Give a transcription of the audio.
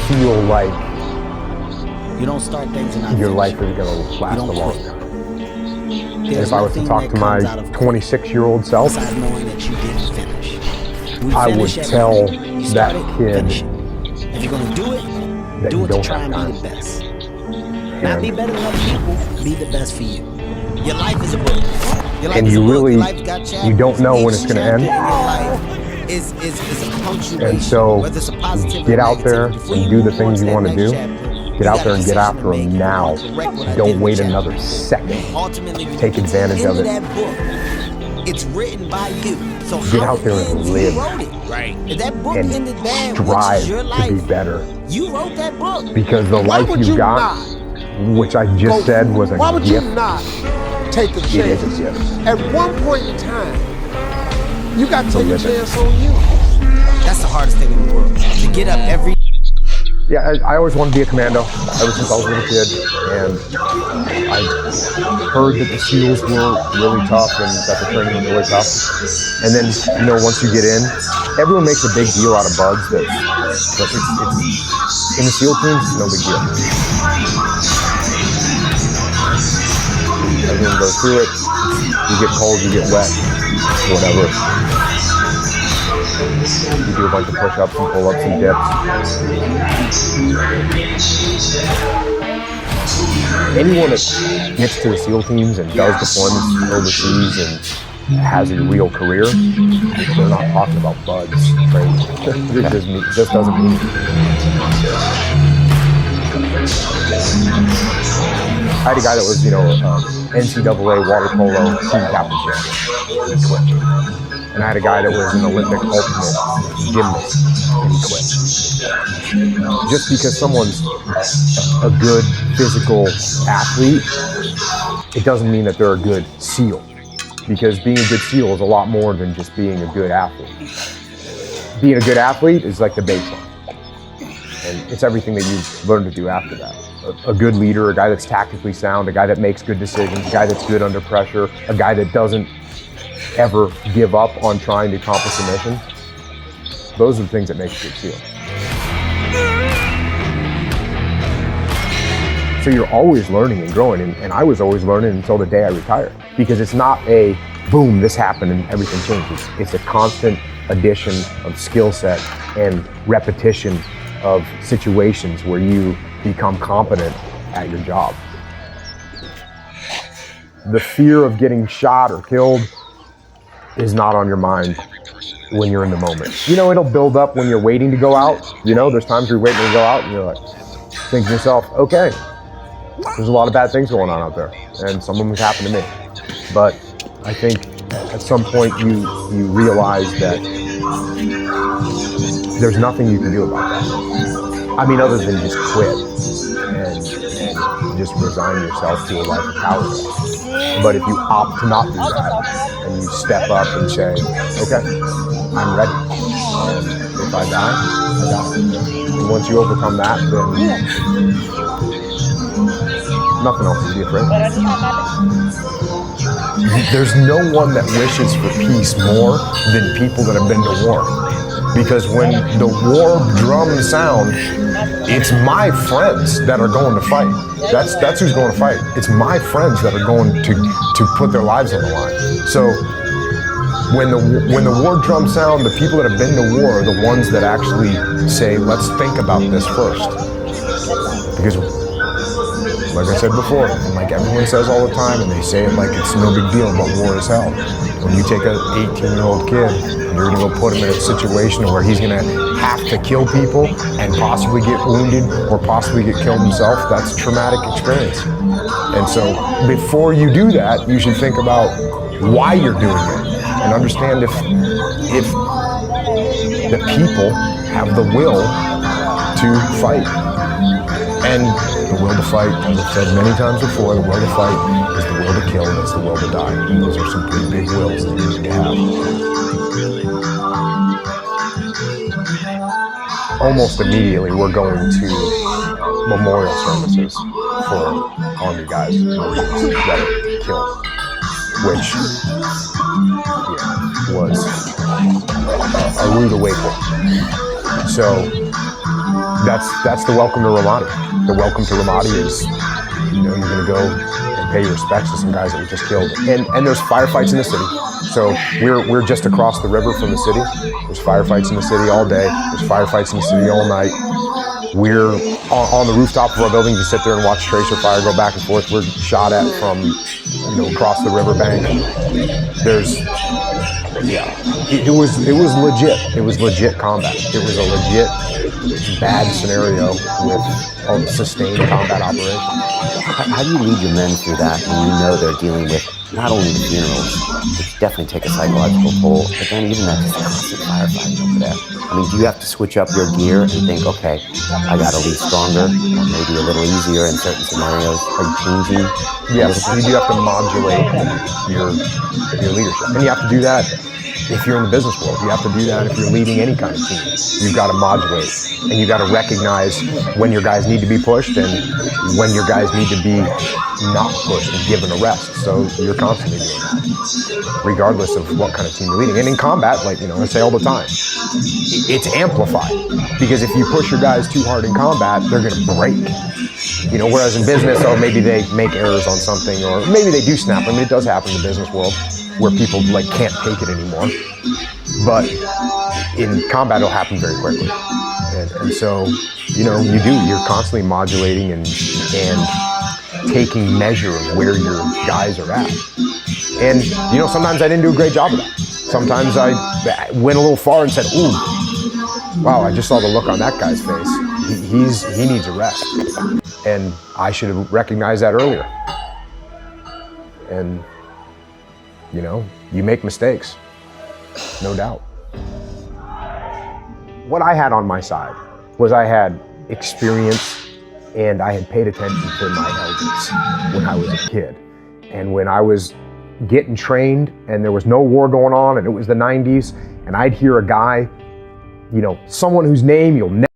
feel like You don't start things and not your finish. life is going to last a long quit. time. There's If I was to nothing talk that to my comes out of 26-year-old self, besides knowing that you didn't finish. We I would finish tell everything. You that started, kid finish it. If you're gonna do it, that do you it to don't try have and time. be the best. Not And- be better than other people. Be the best for you. Your life is a book. Your life And is you a book. really- Your life's got chapters. you don't know when Each it's gonna end. chapter in your life is a punctuation. And so, whether it's a positive get or out there negative. Before and you do the move on things to you that wanna next do. chapter, Get you out got there a and get decision after to them make. now. Correct what I Don't did in wait chapter another before. second. Ultimately, when Take you get to advantage the of end it. That book, it's written by you. So Get how out there it and ends, live. You wrote it. Right. If that book And ended bad, strive which is your to life, be better. you wrote that book. Because the Why life would you you got, not which I just said was a Why would gift, you not take a it chance? is a gift. At one point in time, you got to take a live it. chance on you. That's the hardest thing in the world. To get up every Yeah, I always wanted to be a commando ever since I was a little kid, and I heard that the SEALs were really tough and that the training was really tough. And then, once you get in, everyone makes a big deal out of bugs, but it's in the SEAL teams, it's no big deal. Everyone goes through it. You get cold, you get wet, whatever. You do a bunch of push-ups and pull-ups and dips. Anyone that gets to the SEAL teams and does deployments overseas and has a real career, they're not talking about bugs training. It just doesn't mean it. I had a guy that was, NCAA water polo team captain champion. He quit. And I had a guy that was an Olympic ultimate gymnast, and he quit. Just because someone's a good physical athlete, it doesn't mean that they're a good SEAL. Because being a good SEAL is a lot more than just being a good athlete. Being a good athlete is like the baseline. And it's everything that you learn to do after that. A good leader, a guy that's tactically sound, a guy that makes good decisions, a guy that's good under pressure, a guy that doesn't ever give up on trying to accomplish a mission. Those are the things that make a good SEAL. So you're always learning and growing, and I was always learning until the day I retired. Because it's not a boom, this happened and everything changes. It's a constant addition of skill set and repetition of situations where you become competent at your job. The fear of getting shot or killed is not on your mind when you're in the moment. It'll build up when you're waiting to go out. There's times you're waiting to go out and you're like, think to yourself, okay, there's a lot of bad things going on out there, and some of them have happened to me. But I think at some point you realize that there's nothing you can do about that. Other than just quit and just resign yourself to a life of cowardice. But if you opt to not do that and you step up and say, okay, I'm ready. And if I die, I die. And once you overcome that, then nothing else to be afraid of. There's no one that wishes for peace more than people that have been to war. Because when the war drums sound, it's my friends that are going to fight. That's who's going to fight. It's my friends that are going to put their lives on the line. So when the war drums sound, the people that have been to war are the ones that actually say, let's think about this first. Because like I said before, and like everyone says all the time, and they say it like it's no big deal, but war is hell. When you take an 18-year-old kid and you're gonna go put him in a situation where he's gonna have to kill people and possibly get wounded or possibly get killed himself, that's a traumatic experience. And so before you do that, you should think about why you're doing it and understand if the people have the will to fight. And the will to fight, as I've said many times before, the will to fight is the will to kill, and it's the will to die. And those are some pretty big wills that you need to have. Almost immediately, we're going to memorial services for Army guys that are killed, which was a rude awakening. So that's the welcome to Ramadi. The welcome to Ramadi is, you're going to go and pay your respects to some guys that were just killed. And there's firefights in the city. So we're just across the river from the city. There's firefights in the city all day. There's firefights in the city all night. We're on the rooftop of our building. You sit there and watch tracer fire go back and forth. We're shot at from, across the riverbank. It was legit. It was legit combat. It was a legit bad scenario with a sustained combat operation. How do you lead your men through that when you know they're dealing with not only the funerals, which definitely take a psychological toll, but then even that just constant firefighting over there? I mean, do you have to switch up your gear and think, okay, I got to lead stronger, or maybe a little easier in certain scenarios? Are you changing? Yes, you do have to modulate your leadership, and you have to do that if you're in the business world. You have to do that if you're leading any kind of team. You've got to modulate, and you've got to recognize when your guys need to be pushed and when your guys need to be not pushed and given a rest. So you're constantly doing that, regardless of what kind of team you're leading. And in combat, I say all the time, it's amplified, because if you push your guys too hard in combat, they're going to break. Whereas in business, maybe they make errors on something, or maybe they do snap. I mean, it does happen in the business world where people can't take it anymore. But in combat, it'll happen very quickly. And so, you're constantly modulating and taking measure of where your guys are at. And, sometimes I didn't do a great job of that. Sometimes I went a little far and said, ooh, wow, I just saw the look on that guy's face. He needs a rest. And I should have recognized that earlier. And, you make mistakes, no doubt. What I had on my side was I had experience, and I had paid attention to my elders when I was a kid. And when I was getting trained and there was no war going on and it was the 90s, and I'd hear a guy, someone whose name you'll never